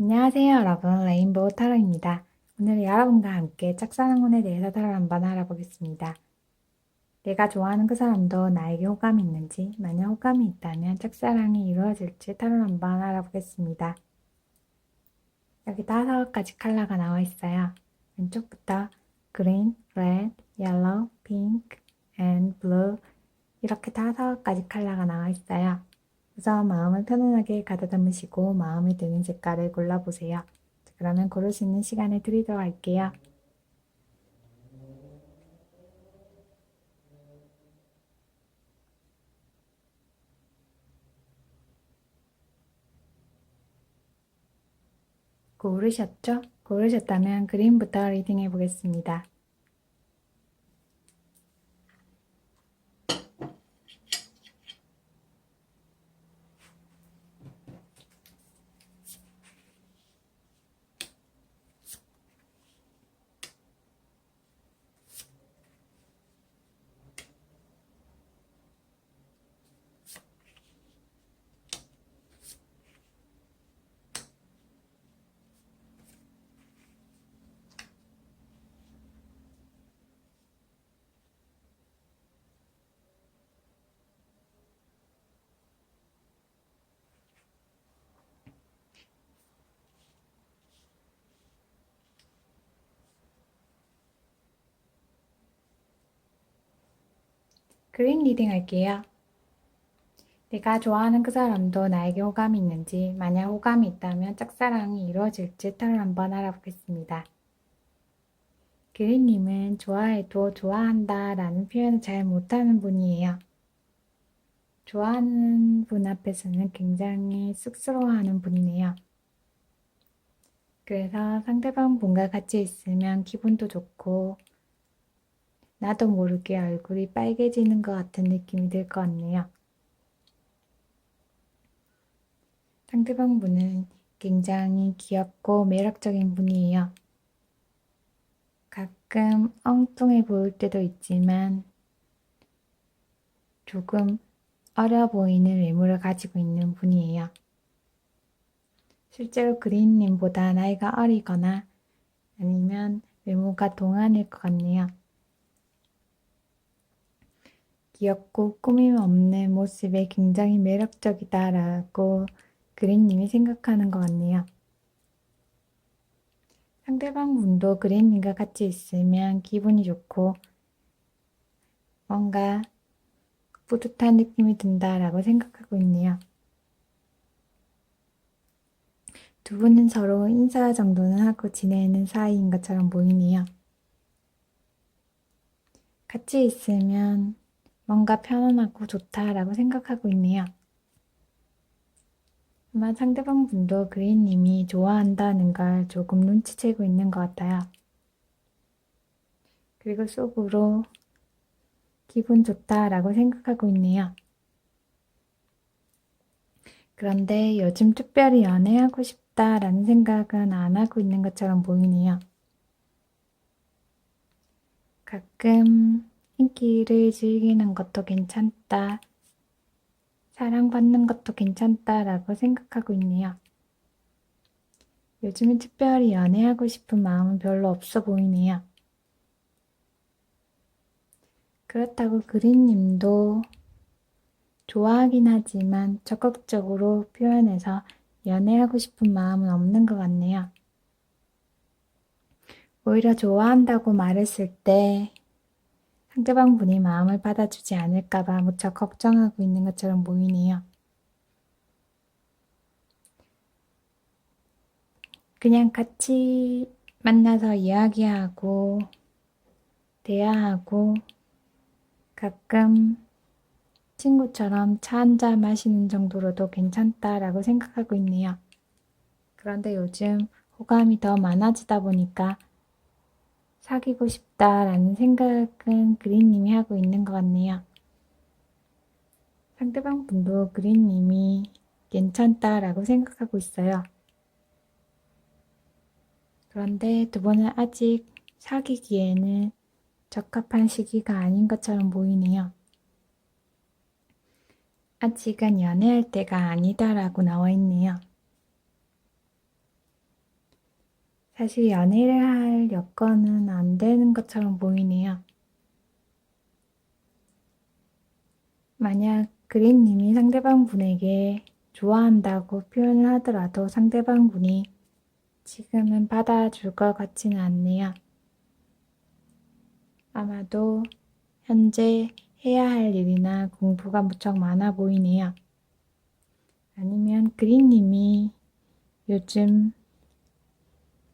안녕하세요, 여러분. 레인보우 타로입니다. 오늘 여러분과 함께 짝사랑운에 대해서 타로를 한번 알아보겠습니다. 내가 좋아하는 그 사람도 나에게 호감이 있는지, 만약 호감이 있다면 짝사랑이 이루어질지 타로를 한번 알아보겠습니다. 여기 5가지 컬러가 나와 있어요. 왼쪽부터 그린, 레드, 옐로우, 핑크, and 블루 이렇게 5가지 컬러가 나와 있어요. 우선 마음을 편안하게 가다듬으시고 마음에 드는 색깔을 골라보세요. 그러면 고를 수 있는 시간을 드리도록 할게요. 고르셨죠? 고르셨다면 그림부터 리딩해 보겠습니다. 그림 리딩 할게요. 내가 좋아하는 그 사람도 나에게 호감이 있는지, 만약 호감이 있다면 짝사랑이 이루어질지 타를 한번 알아보겠습니다. 그린님은 좋아해도 좋아한다 라는 표현을 잘 못하는 분이에요. 좋아하는 분 앞에서는 굉장히 쑥스러워하는 분이네요. 그래서 상대방 분과 같이 있으면 기분도 좋고 나도 모르게 얼굴이 빨개지는 것 같은 느낌이 들 것 같네요. 상대방 분은 굉장히 귀엽고 매력적인 분이에요. 가끔 엉뚱해 보일 때도 있지만 조금 어려 보이는 외모를 가지고 있는 분이에요. 실제로 그린님보다 나이가 어리거나 아니면 외모가 동안일 것 같네요. 귀엽고 꾸밈 없는 모습에 굉장히 매력적이다라고 그린님이 생각하는 것 같네요. 상대방 분도 그린님과 같이 있으면 기분이 좋고 뭔가 뿌듯한 느낌이 든다라고 생각하고 있네요. 두 분은 서로 인사 정도는 하고 지내는 사이인 것처럼 보이네요. 같이 있으면 뭔가 편안하고 좋다라고 생각하고 있네요. 아마 상대방 분도 그린님이 좋아한다는 걸 조금 눈치채고 있는 것 같아요. 그리고 속으로 기분 좋다라고 생각하고 있네요. 그런데 요즘 특별히 연애하고 싶다라는 생각은 안 하고 있는 것처럼 보이네요. 가끔 인기를 즐기는 것도 괜찮다, 사랑받는 것도 괜찮다라고 생각하고 있네요. 요즘은 특별히 연애하고 싶은 마음은 별로 없어 보이네요. 그렇다고 그린님도 좋아하긴 하지만 적극적으로 표현해서 연애하고 싶은 마음은 없는 것 같네요. 오히려 좋아한다고 말했을 때 상대방 분이 마음을 받아주지 않을까봐 무척 걱정하고 있는 것처럼 보이네요. 그냥 같이 만나서 이야기하고 대화하고 가끔 친구처럼 차 한잔 마시는 정도로도 괜찮다라고 생각하고 있네요. 그런데 요즘 호감이 더 많아지다 보니까 사귀고 싶다라는 생각은 그린님이 하고 있는 것 같네요. 상대방 분도 그린님이 괜찮다라고 생각하고 있어요. 그런데 두 분은 아직 사귀기에는 적합한 시기가 아닌 것처럼 보이네요. 아직은 연애할 때가 아니다라고 나와 있네요. 사실 연애를 할 여건은 안 되는 것처럼 보이네요. 만약 그린님이 상대방 분에게 좋아한다고 표현을 하더라도 상대방 분이 지금은 받아줄 것 같지는 않네요. 아마도 현재 해야 할 일이나 공부가 무척 많아 보이네요. 아니면 그린님이 요즘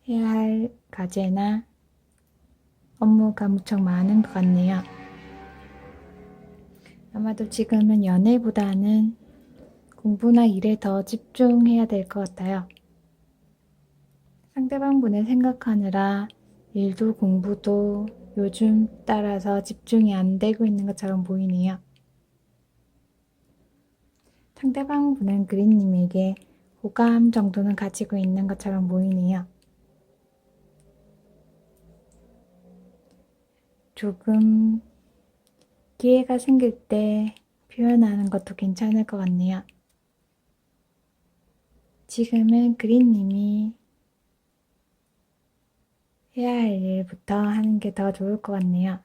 해야 할 과제나 업무가 무척 많은 것 같네요. 아마도 지금은 연애보다는 공부나 일에 더 집중해야 될 것 같아요. 상대방 분을 생각하느라 일도 공부도 요즘 따라서 집중이 안 되고 있는 것처럼 보이네요. 상대방 분은 그린님에게 호감 정도는 가지고 있는 것처럼 보이네요. 조금 기회가 생길 때 표현하는 것도 괜찮을 것 같네요. 지금은 그린님이 해야 할 일부터 하는 게 더 좋을 것 같네요.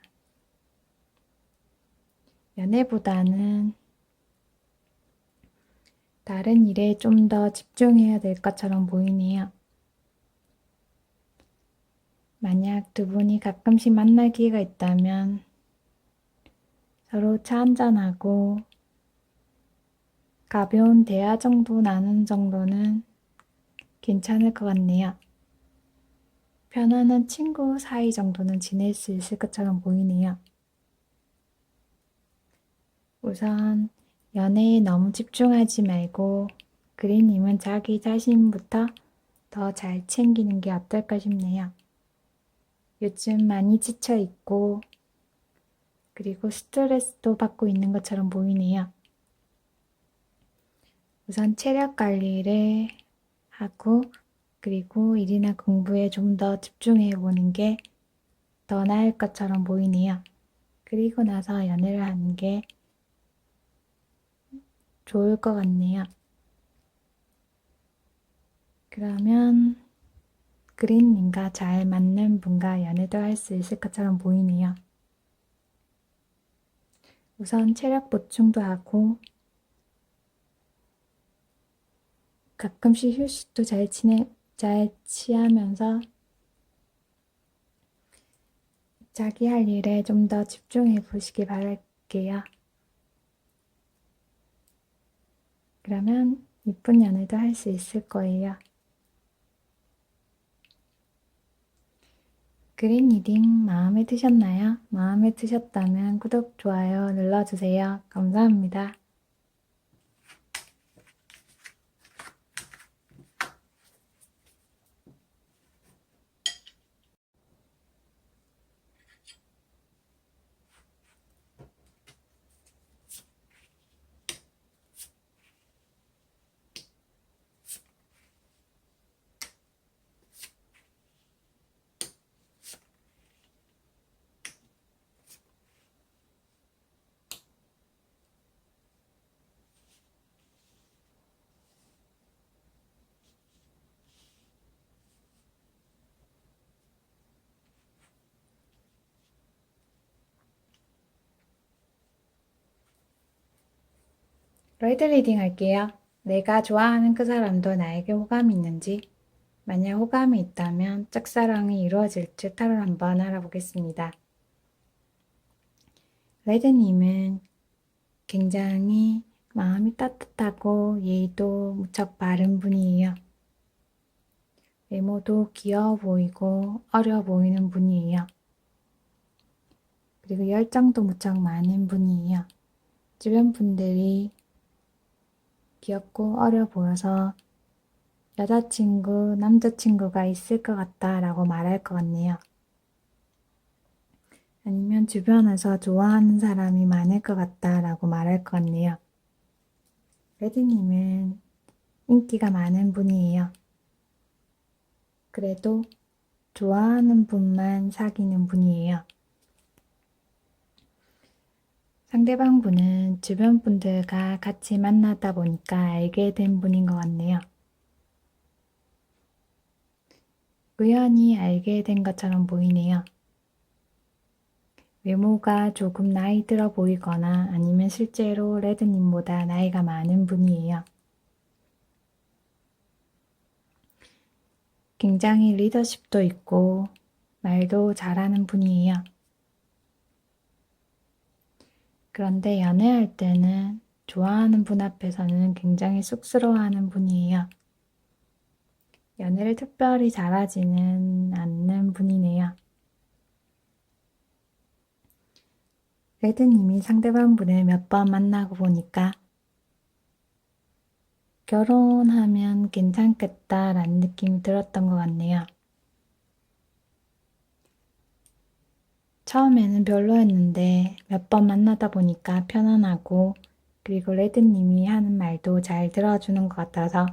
연애보다는 다른 일에 좀 더 집중해야 될 것처럼 보이네요. 만약 두 분이 가끔씩 만날 기회가 있다면 서로 차 한잔하고 가벼운 대화 정도 나누는 정도는 괜찮을 것 같네요. 편안한 친구 사이 정도는 지낼 수 있을 것처럼 보이네요. 우선 연애에 너무 집중하지 말고 그린님은 자기 자신부터 더 잘 챙기는 게 어떨까 싶네요. 요즘 많이 지쳐 있고 그리고 스트레스도 받고 있는 것처럼 보이네요. 우선 체력 관리를 하고 그리고 일이나 공부에 좀 더 집중해 보는 게 더 나을 것처럼 보이네요. 그리고 나서 연애를 하는 게 좋을 것 같네요. 그러면 그린님과 잘 맞는 분과 연애도 할 수 있을 것처럼 보이네요. 우선 체력 보충도 하고 가끔씩 휴식도 잘 취하면서 자기 할 일에 좀 더 집중해 보시기 바랄게요. 그러면 이쁜 연애도 할 수 있을 거예요. 그린 리딩 마음에 드셨나요? 마음에 드셨다면 구독, 좋아요 눌러주세요. 감사합니다. 레이드 리딩 할게요. 내가 좋아하는 그 사람도 나에게 호감이 있는지, 만약 호감이 있다면 짝사랑이 이루어질지 타로 한번 알아보겠습니다. 레드님은 굉장히 마음이 따뜻하고 예의도 무척 바른 분이에요. 외모도 귀여워 보이고 어려 보이는 분이에요. 그리고 열정도 무척 많은 분이에요. 주변 분들이 귀엽고 어려 보여서 여자친구, 남자친구가 있을 것 같다라고 말할 것 같네요. 아니면 주변에서 좋아하는 사람이 많을 것 같다라고 말할 것 같네요. 레드님은 인기가 많은 분이에요. 그래도 좋아하는 분만 사귀는 분이에요. 상대방 분은 주변 분들과 같이 만나다 보니까 알게 된 분인 것 같네요. 우연히 알게 된 것처럼 보이네요. 외모가 조금 나이 들어 보이거나 아니면 실제로 레드님보다 나이가 많은 분이에요. 굉장히 리더십도 있고 말도 잘하는 분이에요. 그런데 연애할 때는 좋아하는 분 앞에서는 굉장히 쑥스러워하는 분이에요. 연애를 특별히 잘하지는 않는 분이네요. 레드님이 상대방 분을 몇 번 만나고 보니까 결혼하면 괜찮겠다라는 느낌이 들었던 것 같네요. 처음에는 별로였는데 몇 번 만나다 보니까 편안하고 그리고 레드님이 하는 말도 잘 들어주는 것 같아서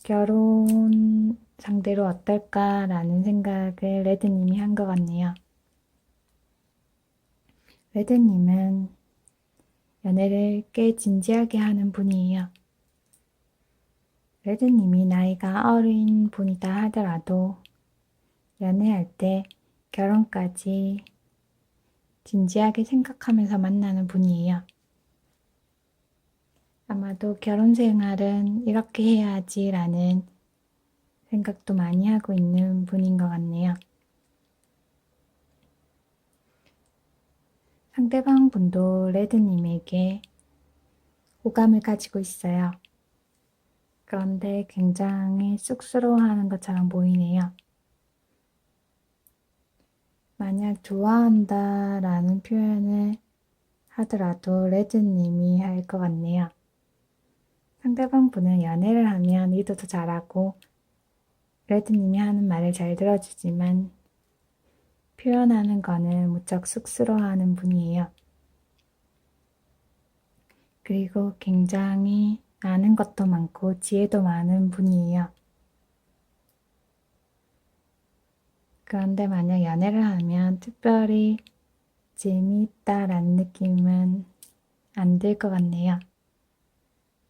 결혼 상대로 어떨까라는 생각을 레드님이 한 것 같네요. 레드님은 연애를 꽤 진지하게 하는 분이에요. 레드님이 나이가 어린 분이다 하더라도 연애할 때 결혼까지 진지하게 생각하면서 만나는 분이에요. 아마도 결혼 생활은 이렇게 해야지라는 생각도 많이 하고 있는 분인 것 같네요. 상대방 분도 레드님에게 호감을 가지고 있어요. 그런데 굉장히 쑥스러워하는 것처럼 보이네요. 만약 좋아한다라는 표현을 하더라도 레드님이 할 것 같네요. 상대방 분은 연애를 하면 리더도 잘하고 레드님이 하는 말을 잘 들어주지만 표현하는 거는 무척 쑥스러워하는 분이에요. 그리고 굉장히 아는 것도 많고 지혜도 많은 분이에요. 그런데 만약 연애를 하면 특별히 재미있다라는 느낌은 안 들 것 같네요.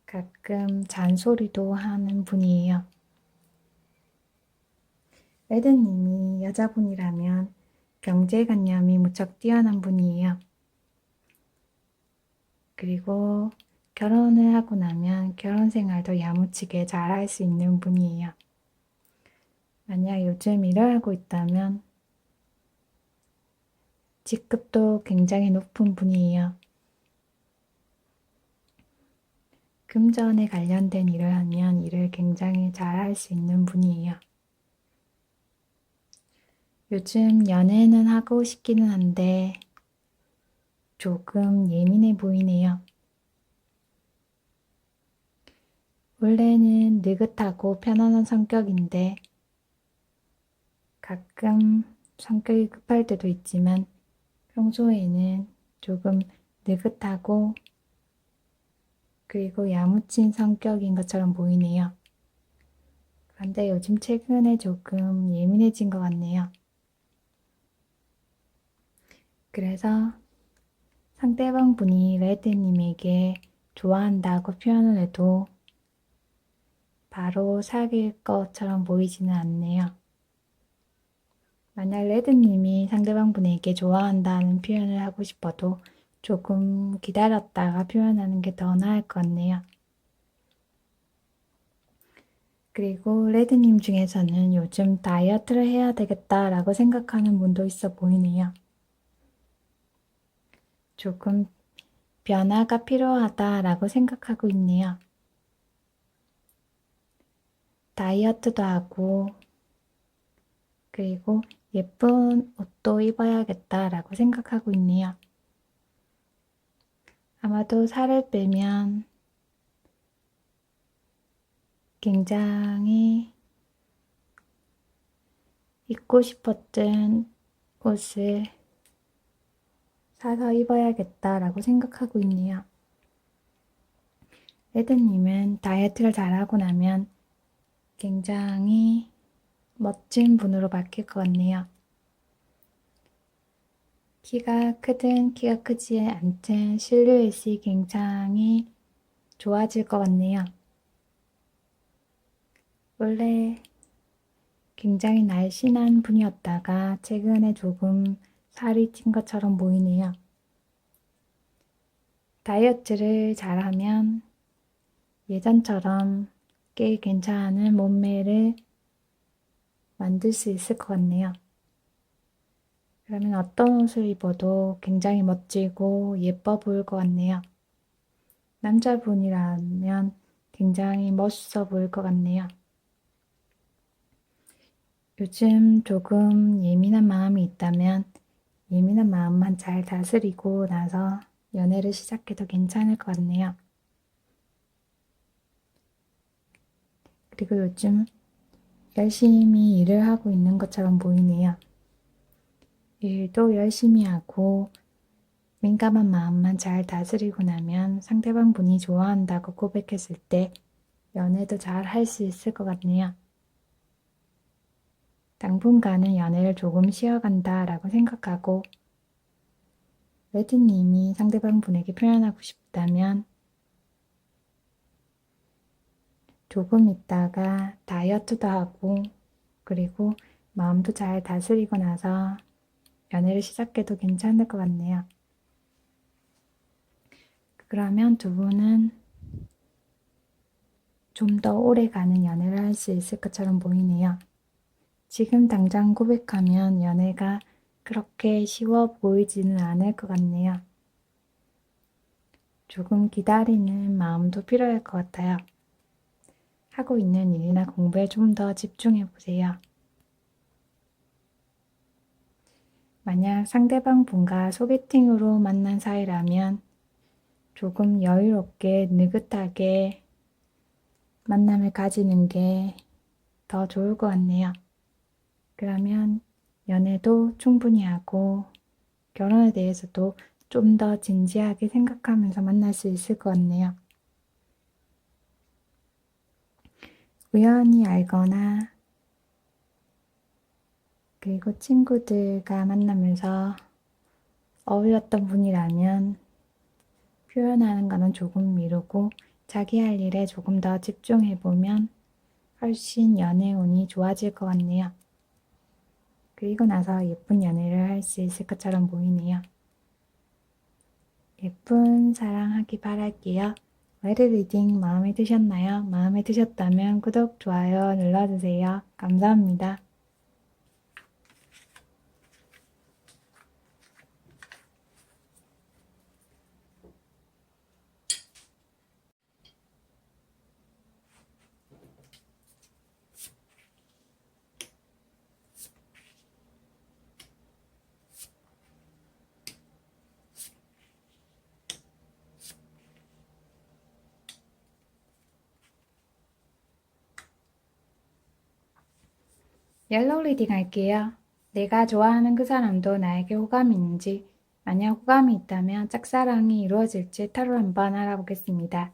가끔 잔소리도 하는 분이에요. 레드님이 여자분이라면 경제관념이 무척 뛰어난 분이에요. 그리고 결혼을 하고 나면 결혼 생활도 야무지게 잘 할 수 있는 분이에요. 만약 요즘 일을 하고 있다면 직급도 굉장히 높은 분이에요. 금전에 관련된 일을 하면 일을 굉장히 잘 할 수 있는 분이에요. 요즘 연애는 하고 싶기는 한데 조금 예민해 보이네요. 원래는 느긋하고 편안한 성격인데 가끔 성격이 급할 때도 있지만 평소에는 조금 느긋하고 그리고 야무친 성격인 것처럼 보이네요. 그런데 요즘 최근에 조금 예민해진 것 같네요. 그래서 상대방 분이 레드님에게 좋아한다고 표현을 해도 바로 사귈 것처럼 보이지는 않네요. 만약 레드님이 상대방 분에게 좋아한다는 표현을 하고 싶어도 조금 기다렸다가 표현하는 게 더 나을 것 같네요. 그리고 레드님 중에서는 요즘 다이어트를 해야 되겠다라고 생각하는 분도 있어 보이네요. 조금 변화가 필요하다라고 생각하고 있네요. 다이어트도 하고 그리고 예쁜 옷도 입어야겠다라고 생각하고 있네요. 아마도 살을 빼면 굉장히 입고 싶었던 옷을 사서 입어야겠다라고 생각하고 있네요. 레드님은 다이어트를 잘하고 나면 굉장히 멋진 분으로 바뀔 것 같네요. 키가 크든 키가 크지 않든 실루엣이 굉장히 좋아질 것 같네요. 원래 굉장히 날씬한 분이었다가 최근에 조금 살이 찐 것처럼 보이네요. 다이어트를 잘하면 예전처럼 꽤 괜찮은 몸매를 만들 수 있을 것 같네요. 그러면 어떤 옷을 입어도 굉장히 멋지고 예뻐 보일 것 같네요. 남자분이라면 굉장히 멋있어 보일 것 같네요. 요즘 조금 예민한 마음이 있다면 예민한 마음만 잘 다스리고 나서 연애를 시작해도 괜찮을 것 같네요. 그리고 요즘 열심히 일을 하고 있는 것처럼 보이네요. 일도 열심히 하고 민감한 마음만 잘 다스리고 나면 상대방 분이 좋아한다고 고백했을 때 연애도 잘 할 수 있을 것 같네요. 당분간은 연애를 조금 쉬어간다 라고 생각하고 레드님이 상대방 분에게 표현하고 싶다면 조금 있다가 다이어트도 하고 그리고 마음도 잘 다스리고 나서 연애를 시작해도 괜찮을 것 같네요. 그러면 두 분은 좀 더 오래 가는 연애를 할 수 있을 것처럼 보이네요. 지금 당장 고백하면 연애가 그렇게 쉬워 보이지는 않을 것 같네요. 조금 기다리는 마음도 필요할 것 같아요. 하고 있는 일이나 공부에 좀 더 집중해 보세요. 만약 상대방 분과 소개팅으로 만난 사이라면 조금 여유롭게 느긋하게 만남을 가지는 게 더 좋을 것 같네요. 그러면 연애도 충분히 하고 결혼에 대해서도 좀 더 진지하게 생각하면서 만날 수 있을 것 같네요. 우연히 알거나 그리고 친구들과 만나면서 어울렸던 분이라면 표현하는 거는 조금 미루고 자기 할 일에 조금 더 집중해보면 훨씬 연애 운이 좋아질 것 같네요. 그리고 나서 예쁜 연애를 할 수 있을 것처럼 보이네요. 예쁜 사랑하기 바랄게요. 와이드 리딩 마음에 드셨나요? 마음에 드셨다면 구독, 좋아요 눌러주세요. 감사합니다. 옐로우 리딩 할게요. 내가 좋아하는 그 사람도 나에게 호감이 있는지, 만약 호감이 있다면 짝사랑이 이루어질지 타로 한번 알아보겠습니다.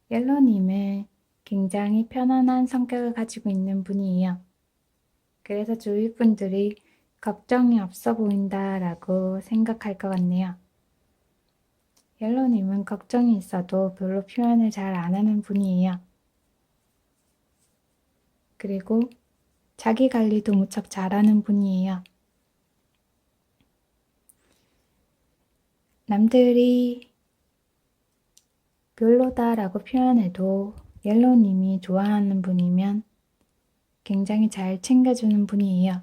옐로우님은 굉장히 편안한 성격을 가지고 있는 분이에요. 그래서 주위 분들이 걱정이 없어 보인다라고 생각할 것 같네요. 옐로우님은 걱정이 있어도 별로 표현을 잘 안 하는 분이에요. 그리고 자기 관리도 무척 잘하는 분이에요. 남들이 별로다라고 표현해도 옐로우님이 좋아하는 분이면 굉장히 잘 챙겨주는 분이에요.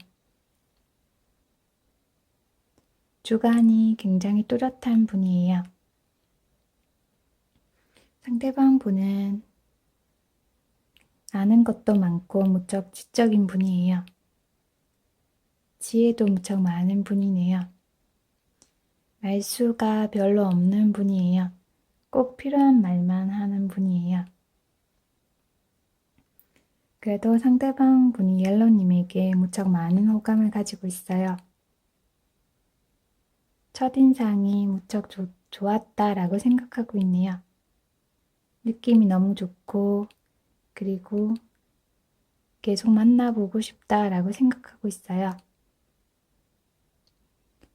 주관이 굉장히 뚜렷한 분이에요. 상대방 분은 아는 것도 많고 무척 지적인 분이에요. 지혜도 무척 많은 분이네요. 말수가 별로 없는 분이에요. 꼭 필요한 말만 하는 분이에요. 그래도 상대방 분이 옐로우님에게 무척 많은 호감을 가지고 있어요. 첫인상이 무척 좋았다라고 생각하고 있네요. 느낌이 너무 좋고 그리고 계속 만나보고 싶다라고 생각하고 있어요.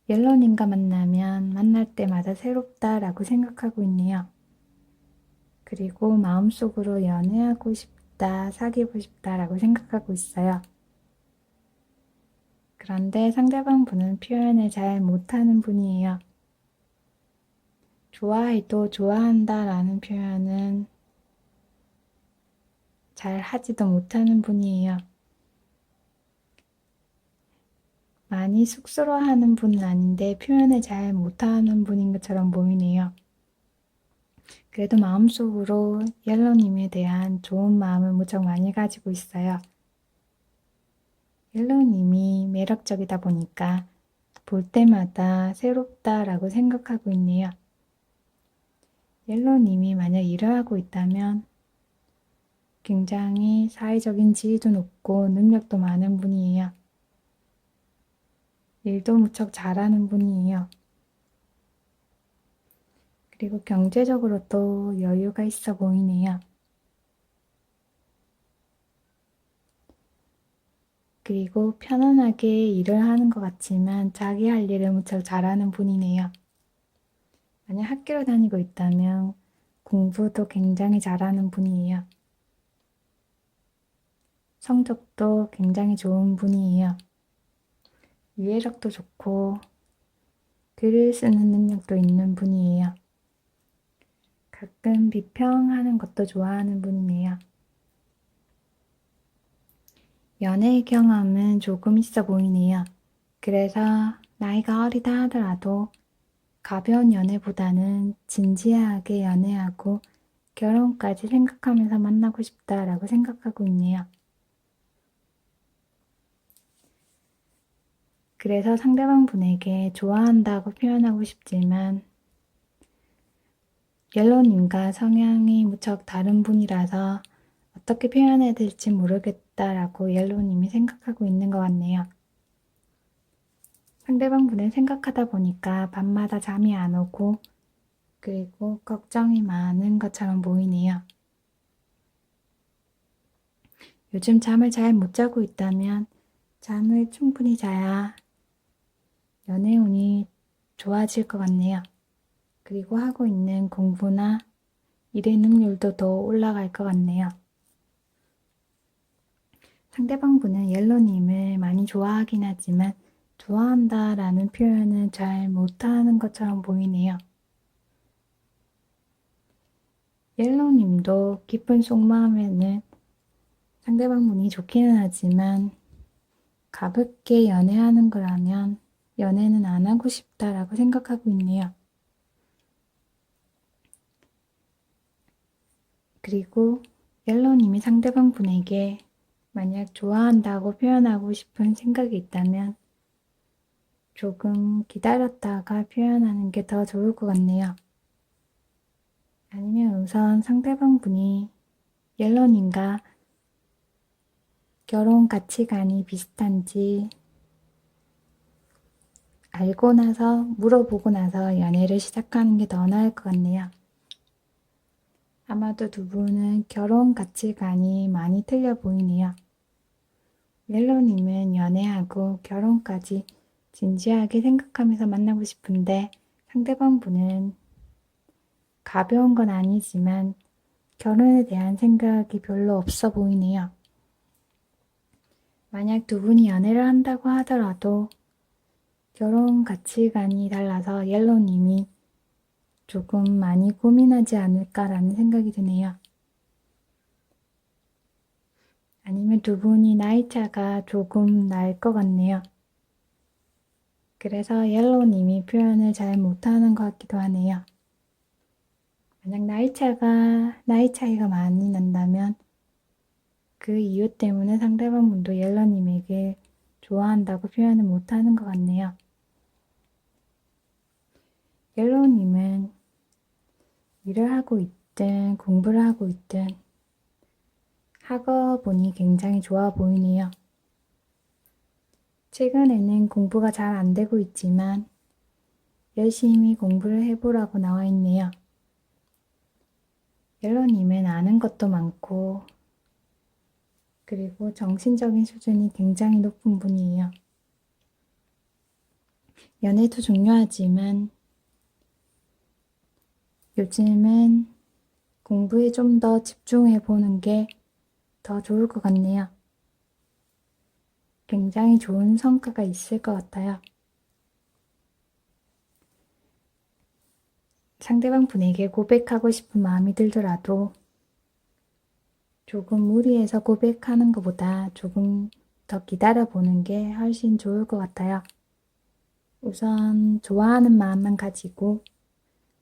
옐로우님과 만나면 만날 때마다 새롭다라고 생각하고 있네요. 그리고 마음속으로 연애하고 싶다, 사귀고 싶다라고 생각하고 있어요. 그런데 상대방 분은 표현을 잘 못하는 분이에요. 좋아해도 좋아한다라는 표현은 잘 하지도 못하는 분이에요. 많이 쑥스러워하는 분은 아닌데 표현을 잘 못하는 분인 것처럼 보이네요. 그래도 마음속으로 옐로님에 대한 좋은 마음을 무척 많이 가지고 있어요. 옐로님이 매력적이다 보니까 볼 때마다 새롭다라고 생각하고 있네요. 옐로님이 만약 일을 하고 있다면 굉장히 사회적인 지위도 높고 능력도 많은 분이에요. 일도 무척 잘하는 분이에요. 그리고 경제적으로도 여유가 있어 보이네요. 그리고 편안하게 일을 하는 것 같지만 자기 할 일을 무척 잘하는 분이네요. 만약 학교를 다니고 있다면 공부도 굉장히 잘하는 분이에요. 성적도 굉장히 좋은 분이에요. 이해력도 좋고 글을 쓰는 능력도 있는 분이에요. 가끔 비평하는 것도 좋아하는 분이네요. 연애 경험은 조금 있어 보이네요. 그래서 나이가 어리다 하더라도 가벼운 연애보다는 진지하게 연애하고 결혼까지 생각하면서 만나고 싶다라고 생각하고 있네요. 그래서 상대방 분에게 좋아한다고 표현하고 싶지만 옐로님과 성향이 무척 다른 분이라서 어떻게 표현해야 될지 모르겠다라고 옐로님이 생각하고 있는 것 같네요. 상대방 분을 생각하다 보니까 밤마다 잠이 안 오고 그리고 걱정이 많은 것처럼 보이네요. 요즘 잠을 잘 못 자고 있다면 잠을 충분히 자야 연애 운이 좋아질 것 같네요. 그리고 하고 있는 공부나 일의 능률도 더 올라갈 것 같네요. 상대방 분은 옐로님을 많이 좋아하긴 하지만 좋아한다라는 표현은 잘 못하는 것처럼 보이네요. 옐로님도 깊은 속마음에는 상대방 분이 좋기는 하지만 가볍게 연애하는 거라면 연애는 안 하고 싶다라고 생각하고 있네요. 그리고 옐로님이 상대방 분에게 만약 좋아한다고 표현하고 싶은 생각이 있다면 조금 기다렸다가 표현하는 게 더 좋을 것 같네요. 아니면 우선 상대방 분이 옐로님과 결혼 가치관이 비슷한지 알고 나서 물어보고 나서 연애를 시작하는 게 더 나을 것 같네요. 아마도 두 분은 결혼 가치관이 많이 틀려 보이네요. 옐로님은 연애하고 결혼까지 진지하게 생각하면서 만나고 싶은데 상대방 분은 가벼운 건 아니지만 결혼에 대한 생각이 별로 없어 보이네요. 만약 두 분이 연애를 한다고 하더라도 결혼 가치관이 달라서 옐로님이 조금 많이 고민하지 않을까라는 생각이 드네요. 아니면 두 분이 나이 차가 조금 날 것 같네요. 그래서 옐로님이 표현을 잘 못하는 것 같기도 하네요. 만약 나이 차이가 많이 난다면 그 이유 때문에 상대방 분도 옐로님에게 좋아한다고 표현을 못하는 것 같네요. 옐로님은 일을 하고 있든 공부를 하고 있든 학업운이 굉장히 좋아 보이네요. 최근에는 공부가 잘 안 되고 있지만 열심히 공부를 해보라고 나와 있네요. 옐로님은 아는 것도 많고 그리고 정신적인 수준이 굉장히 높은 분이에요. 연애도 중요하지만 요즘은 공부에 좀 더 집중해 보는 게 더 좋을 것 같네요. 굉장히 좋은 성과가 있을 것 같아요. 상대방 분에게 고백하고 싶은 마음이 들더라도 조금 무리해서 고백하는 것보다 조금 더 기다려보는 게 훨씬 좋을 것 같아요. 우선 좋아하는 마음만 가지고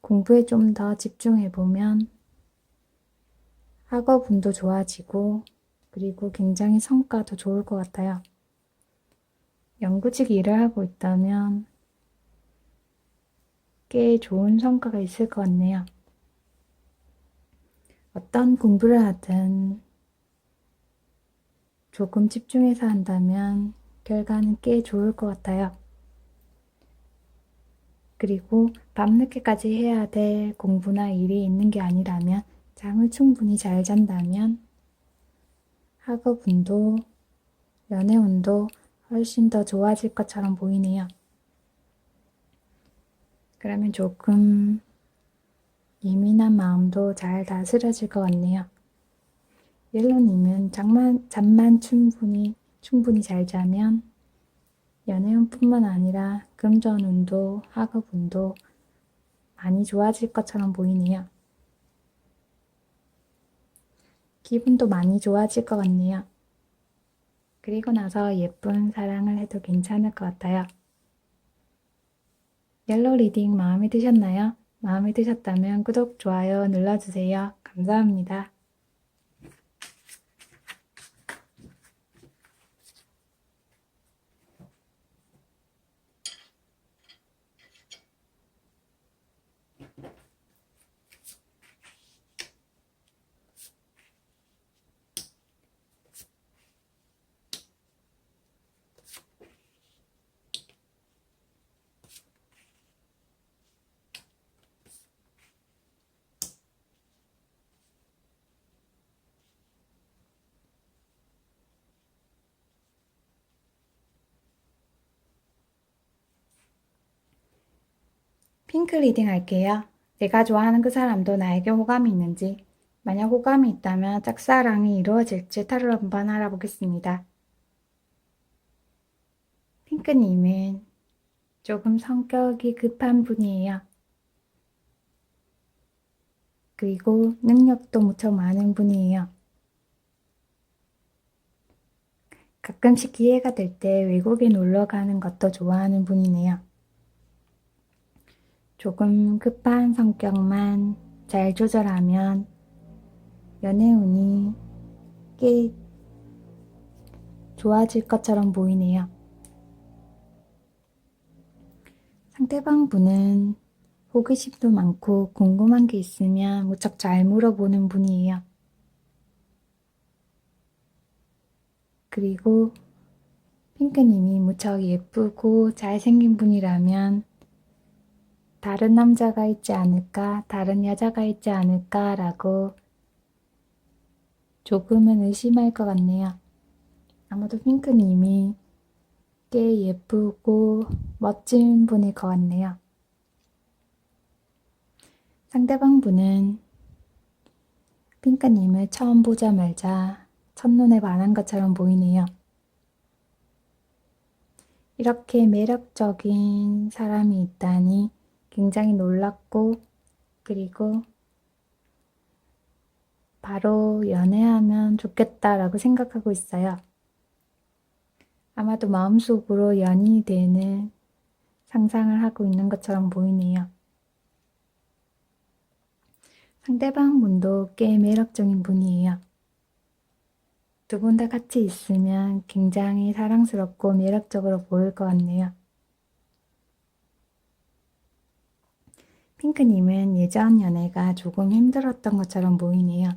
공부에 좀 더 집중해보면 학업운도 좋아지고 그리고 굉장히 성과도 좋을 것 같아요. 연구직 일을 하고 있다면 꽤 좋은 성과가 있을 것 같네요. 어떤 공부를 하든 조금 집중해서 한다면 결과는 꽤 좋을 것 같아요. 그리고 밤늦게까지 해야 될 공부나 일이 있는 게 아니라면 잠을 충분히 잘 잔다면 학업운도, 연애운도 훨씬 더 좋아질 것처럼 보이네요. 그러면 조금 예민한 마음도 잘 다스려질 것 같네요. 옐로님은 잠만 충분히 잘 자면 연애운뿐만 아니라 금전운도, 학업운도 많이 좋아질 것처럼 보이네요. 기분도 많이 좋아질 것 같네요. 그리고 나서 예쁜 사랑을 해도 괜찮을 것 같아요. 옐로 리딩 마음에 드셨나요? 마음에 드셨다면 구독, 좋아요 눌러주세요. 감사합니다. 핑크 리딩 할게요. 내가 좋아하는 그 사람도 나에게 호감이 있는지, 만약 호감이 있다면 짝사랑이 이루어질지 타로 한번 알아보겠습니다. 핑크님은 조금 성격이 급한 분이에요. 그리고 능력도 무척 많은 분이에요. 가끔씩 기회가 될 때 외국에 놀러 가는 것도 좋아하는 분이네요. 조금 급한 성격만 잘 조절하면 연애운이 꽤 좋아질 것처럼 보이네요. 상대방 분은 호기심도 많고 궁금한 게 있으면 무척 잘 물어보는 분이에요. 그리고 핑크님이 무척 예쁘고 잘생긴 분이라면 다른 남자가 있지 않을까, 다른 여자가 있지 않을까 라고 조금은 의심할 것 같네요. 아무도 핑크님이 꽤 예쁘고 멋진 분일 것 같네요. 상대방 분은 핑크님을 처음 보자마자 첫눈에 반한 것처럼 보이네요. 이렇게 매력적인 사람이 있다니 굉장히 놀랍고 그리고 바로 연애하면 좋겠다라고 생각하고 있어요. 아마도 마음속으로 연인이 되는 상상을 하고 있는 것처럼 보이네요. 상대방 분도 꽤 매력적인 분이에요. 두 분 다 같이 있으면 굉장히 사랑스럽고 매력적으로 보일 것 같네요. 핑크님은 예전 연애가 조금 힘들었던 것처럼 보이네요.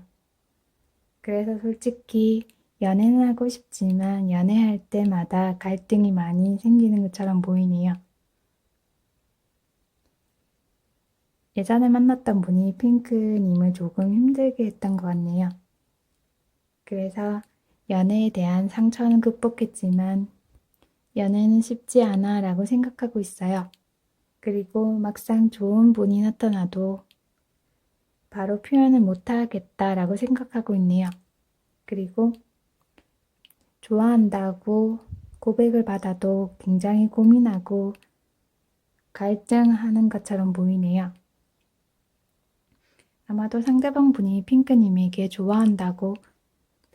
그래서 솔직히 연애는 하고 싶지만 연애할 때마다 갈등이 많이 생기는 것처럼 보이네요. 예전에 만났던 분이 핑크님을 조금 힘들게 했던 것 같네요. 그래서 연애에 대한 상처는 극복했지만 연애는 쉽지 않아 라고 생각하고 있어요. 그리고 막상 좋은 분이 나타나도 바로 표현을 못하겠다 라고 생각하고 있네요. 그리고 좋아한다고 고백을 받아도 굉장히 고민하고 갈등하는 것처럼 보이네요. 아마도 상대방 분이 핑크님에게 좋아한다고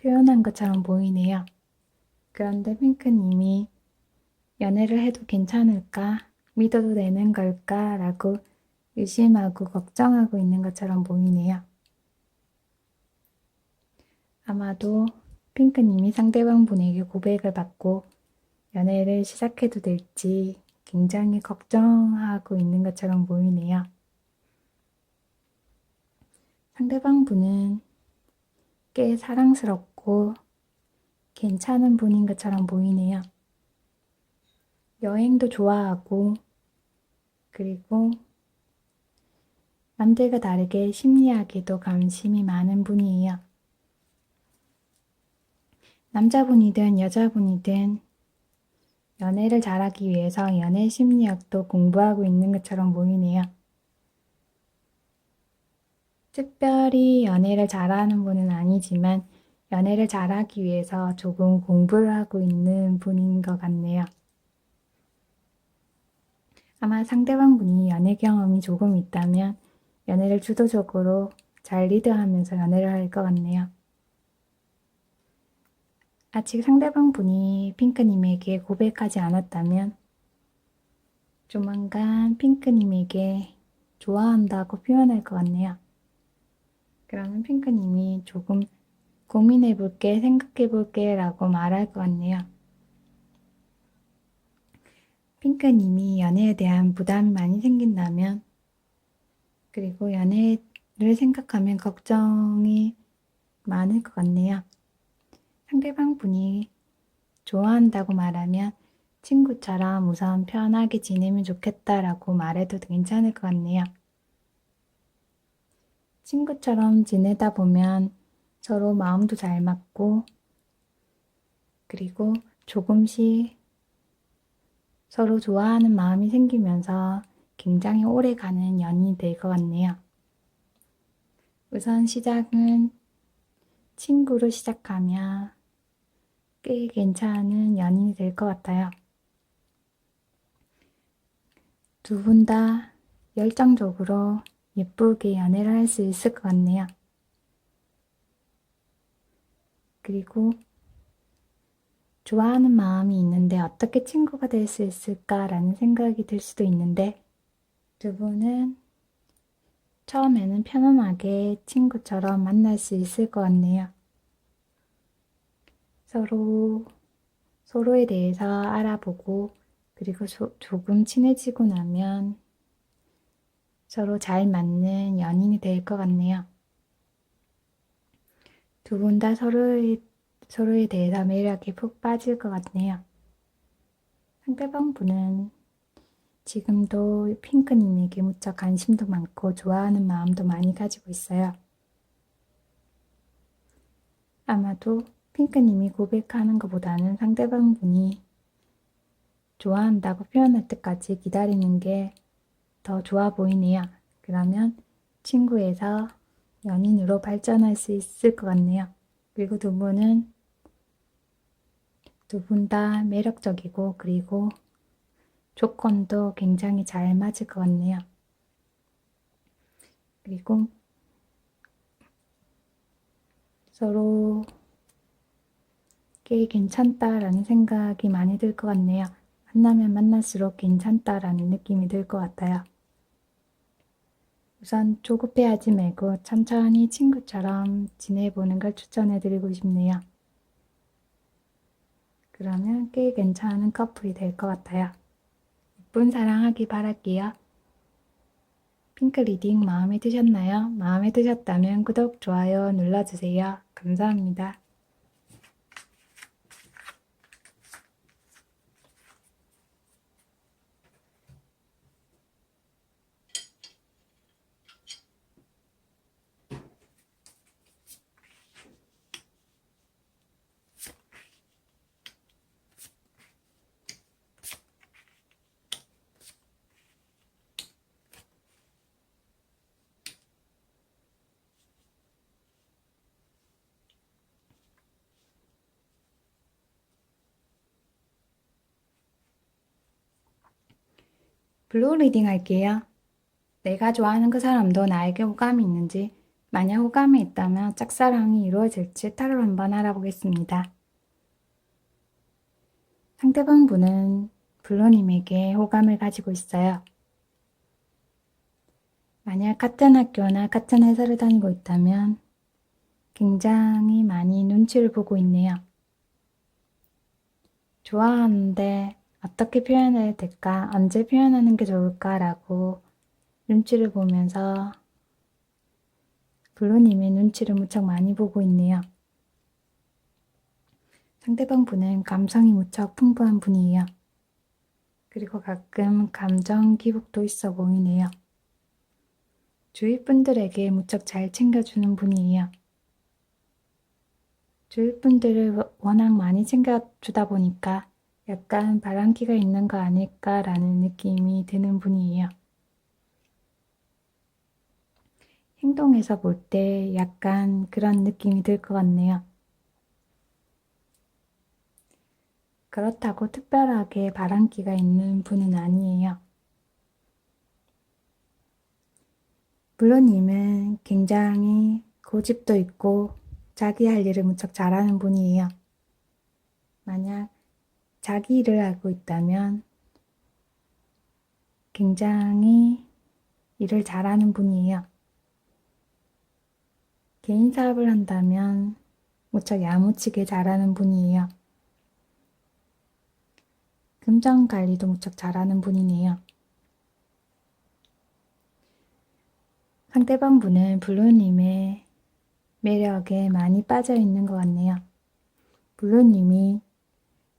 표현한 것처럼 보이네요. 그런데 핑크님이 연애를 해도 괜찮을까? 믿어도 되는 걸까? 라고 의심하고 걱정하고 있는 것처럼 보이네요. 아마도 핑크님이 상대방 분에게 고백을 받고 연애를 시작해도 될지 굉장히 걱정하고 있는 것처럼 보이네요. 상대방 분은 꽤 사랑스럽고 괜찮은 분인 것처럼 보이네요. 여행도 좋아하고 그리고 남들과 다르게 심리학에도 관심이 많은 분이에요. 남자분이든 여자분이든 연애를 잘하기 위해서 연애 심리학도 공부하고 있는 것처럼 보이네요. 특별히 연애를 잘하는 분은 아니지만 연애를 잘하기 위해서 조금 공부를 하고 있는 분인 것 같네요. 아마 상대방 분이 연애 경험이 조금 있다면 연애를 주도적으로 잘 리드하면서 연애를 할 것 같네요. 아직 상대방 분이 핑크님에게 고백하지 않았다면 조만간 핑크님에게 좋아한다고 표현할 것 같네요. 그러면 핑크님이 조금 고민해볼게, 생각해볼게 라고 말할 것 같네요. 핑크님이 연애에 대한 부담이 많이 생긴다면 그리고 연애를 생각하면 걱정이 많을 것 같네요. 상대방 분이 좋아한다고 말하면 친구처럼 우선 편하게 지내면 좋겠다라고 말해도 괜찮을 것 같네요. 친구처럼 지내다 보면 서로 마음도 잘 맞고 그리고 조금씩 서로 좋아하는 마음이 생기면서 굉장히 오래가는 연인이 될 것 같네요. 우선 시작은 친구로 시작하면 꽤 괜찮은 연인이 될 것 같아요. 두 분 다 열정적으로 예쁘게 연애를 할 수 있을 것 같네요. 그리고 좋아하는 마음이 있는데 어떻게 친구가 될 수 있을까라는 생각이 들 수도 있는데 두 분은 처음에는 편안하게 친구처럼 만날 수 있을 것 같네요. 서로에 대해서 알아보고 그리고 조금 친해지고 나면 서로 잘 맞는 연인이 될 것 같네요. 두 분 다 서로에 대해서 매력에 푹 빠질 것 같네요. 상대방 분은 지금도 핑크님에게 무척 관심도 많고 좋아하는 마음도 많이 가지고 있어요. 아마도 핑크님이 고백하는 것보다는 상대방 분이 좋아한다고 표현할 때까지 기다리는 게 더 좋아 보이네요. 그러면 친구에서 연인으로 발전할 수 있을 것 같네요. 그리고 두 분 다 매력적이고 그리고 조건도 굉장히 잘 맞을 것 같네요. 그리고 서로 꽤 괜찮다라는 생각이 많이 들 것 같네요. 만나면 만날수록 괜찮다라는 느낌이 들 것 같아요. 우선 조급해하지 말고 천천히 친구처럼 지내보는 걸 추천해드리고 싶네요. 그러면 꽤 괜찮은 커플이 될 것 같아요. 예쁜 사랑하기 바랄게요. 핑크 리딩 마음에 드셨나요? 마음에 드셨다면 구독, 좋아요 눌러주세요. 감사합니다. 블루 리딩 할게요. 내가 좋아하는 그 사람도 나에게 호감이 있는지, 만약 호감이 있다면 짝사랑이 이루어질지 타로 한번 알아보겠습니다. 상대방 분은 블루님에게 호감을 가지고 있어요. 만약 같은 학교나 같은 회사를 다니고 있다면 굉장히 많이 눈치를 보고 있네요. 좋아하는데 어떻게 표현해야 될까? 언제 표현하는 게 좋을까라고 눈치를 보면서 블루님의 눈치를 무척 많이 보고 있네요. 상대방 분은 감성이 무척 풍부한 분이에요. 그리고 가끔 감정 기복도 있어 보이네요. 주위 분들에게 무척 잘 챙겨주는 분이에요. 주위 분들을 워낙 많이 챙겨주다 보니까 약간 바람기가 있는 거 아닐까라는 느낌이 드는 분이에요. 행동에서 볼 때 약간 그런 느낌이 들 것 같네요. 그렇다고 특별하게 바람기가 있는 분은 아니에요. 블루님은 굉장히 고집도 있고 자기 할 일을 무척 잘하는 분이에요. 만약 자기 일을 하고 있다면 굉장히 일을 잘하는 분이에요. 개인 사업을 한다면 무척 야무지게 잘하는 분이에요. 금전 관리도 무척 잘하는 분이네요. 상대방 분은 블루님의 매력에 많이 빠져 있는 것 같네요. 블루님이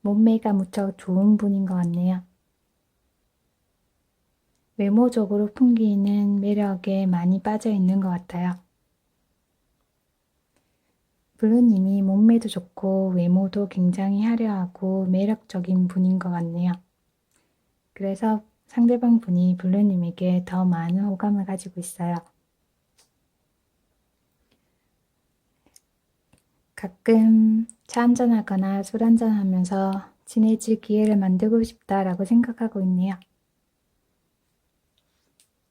몸매가 무척 좋은 분인 것 같네요. 외모적으로 풍기는 매력에 많이 빠져 있는 것 같아요. 블루님이 몸매도 좋고 외모도 굉장히 화려하고 매력적인 분인 것 같네요. 그래서 상대방 분이 블루님에게 더 많은 호감을 가지고 있어요. 가끔 차 한잔하거나 술 한잔하면서 친해질 기회를 만들고 싶다라고 생각하고 있네요.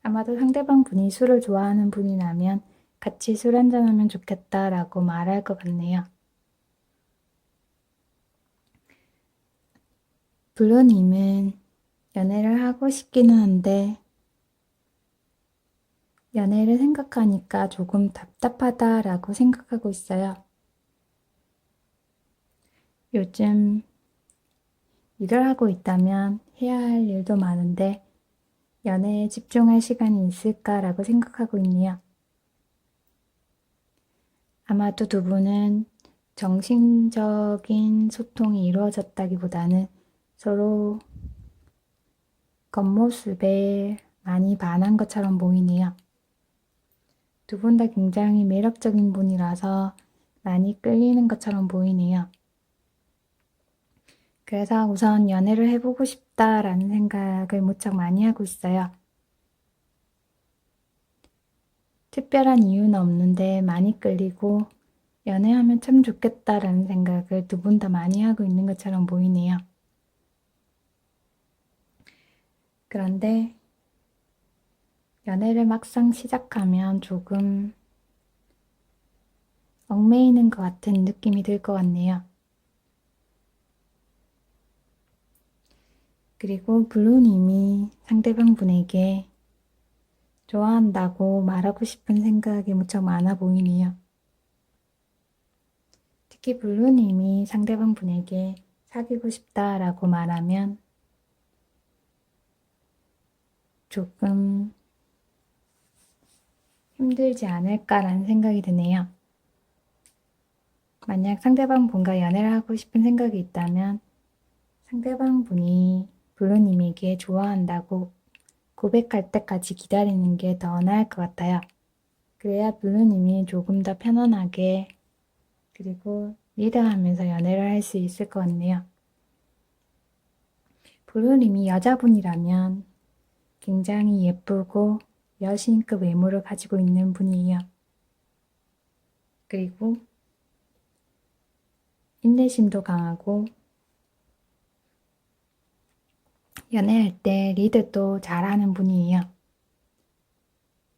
아마도 상대방 분이 술을 좋아하는 분이라면 같이 술 한잔하면 좋겠다라고 말할 것 같네요. 블루님은 연애를 하고 싶기는 한데 연애를 생각하니까 조금 답답하다라고 생각하고 있어요. 요즘 일을 하고 있다면 해야 할 일도 많은데 연애에 집중할 시간이 있을까라고 생각하고 있네요. 아마도 두 분은 정신적인 소통이 이루어졌다기보다는 서로 겉모습에 많이 반한 것처럼 보이네요. 두 분 다 굉장히 매력적인 분이라서 많이 끌리는 것처럼 보이네요. 그래서 우선 연애를 해보고 싶다라는 생각을 무척 많이 하고 있어요. 특별한 이유는 없는데 많이 끌리고 연애하면 참 좋겠다라는 생각을 두 분 다 많이 하고 있는 것처럼 보이네요. 그런데 연애를 막상 시작하면 조금 얽매이는 것 같은 느낌이 들 것 같네요. 그리고 블루님이 상대방 분에게 좋아한다고 말하고 싶은 생각이 무척 많아 보이네요. 특히 블루님이 상대방 분에게 사귀고 싶다라고 말하면 조금 힘들지 않을까라는 생각이 드네요. 만약 상대방 분과 연애를 하고 싶은 생각이 있다면 상대방 분이 블루님에게 좋아한다고 고백할 때까지 기다리는 게 더 나을 것 같아요. 그래야 블루님이 조금 더 편안하게 그리고 리드하면서 연애를 할 수 있을 것 같네요. 블루님이 여자분이라면 굉장히 예쁘고 여신급 외모를 가지고 있는 분이에요. 그리고 인내심도 강하고 연애할 때 리드도 잘하는 분이에요.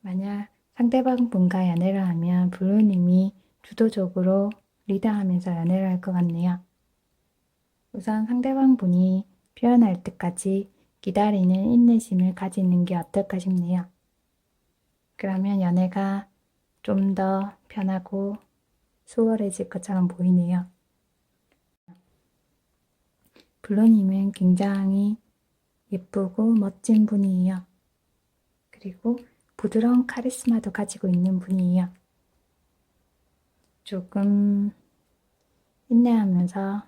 만약 상대방 분과 연애를 하면 블루님이 주도적으로 리드하면서 연애를 할 것 같네요. 우선 상대방 분이 표현할 때까지 기다리는 인내심을 가지는 게 어떨까 싶네요. 그러면 연애가 좀 더 편하고 수월해질 것처럼 보이네요. 블루님은 굉장히 예쁘고 멋진 분이에요. 그리고 부드러운 카리스마도 가지고 있는 분이에요. 조금 인내하면서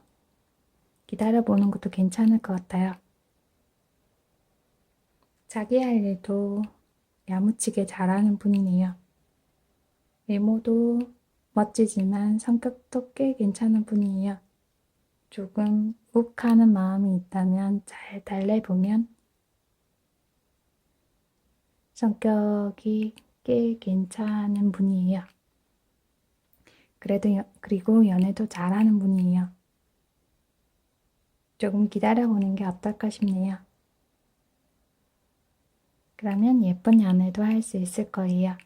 기다려보는 것도 괜찮을 것 같아요. 자기 할 일도 야무지게 잘하는 분이네요. 외모도 멋지지만 성격도 꽤 괜찮은 분이에요. 조금 욱하는 마음이 있다면 잘 달래보면 성격이 꽤 괜찮은 분이에요. 그리고 연애도 잘하는 분이에요. 조금 기다려보는 게 어떨까 싶네요. 그러면 예쁜 연애도 할 수 있을 거예요.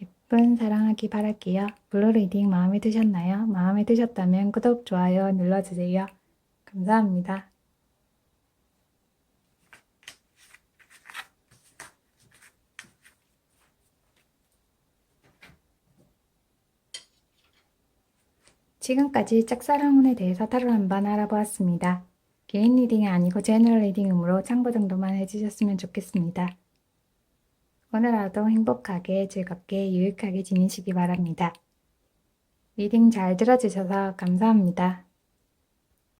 예쁜 사랑하기 바랄게요. 블루 리딩 마음에 드셨나요? 마음에 드셨다면 구독, 좋아요 눌러주세요. 감사합니다. 지금까지 짝사랑운에 대해서 타로 한번 알아보았습니다. 개인 리딩이 아니고 제너럴 리딩으로 참고 정도만 해주셨으면 좋겠습니다. 오늘 하루도 행복하게, 즐겁게, 유익하게 지내시기 바랍니다. 리딩 잘 들어주셔서 감사합니다.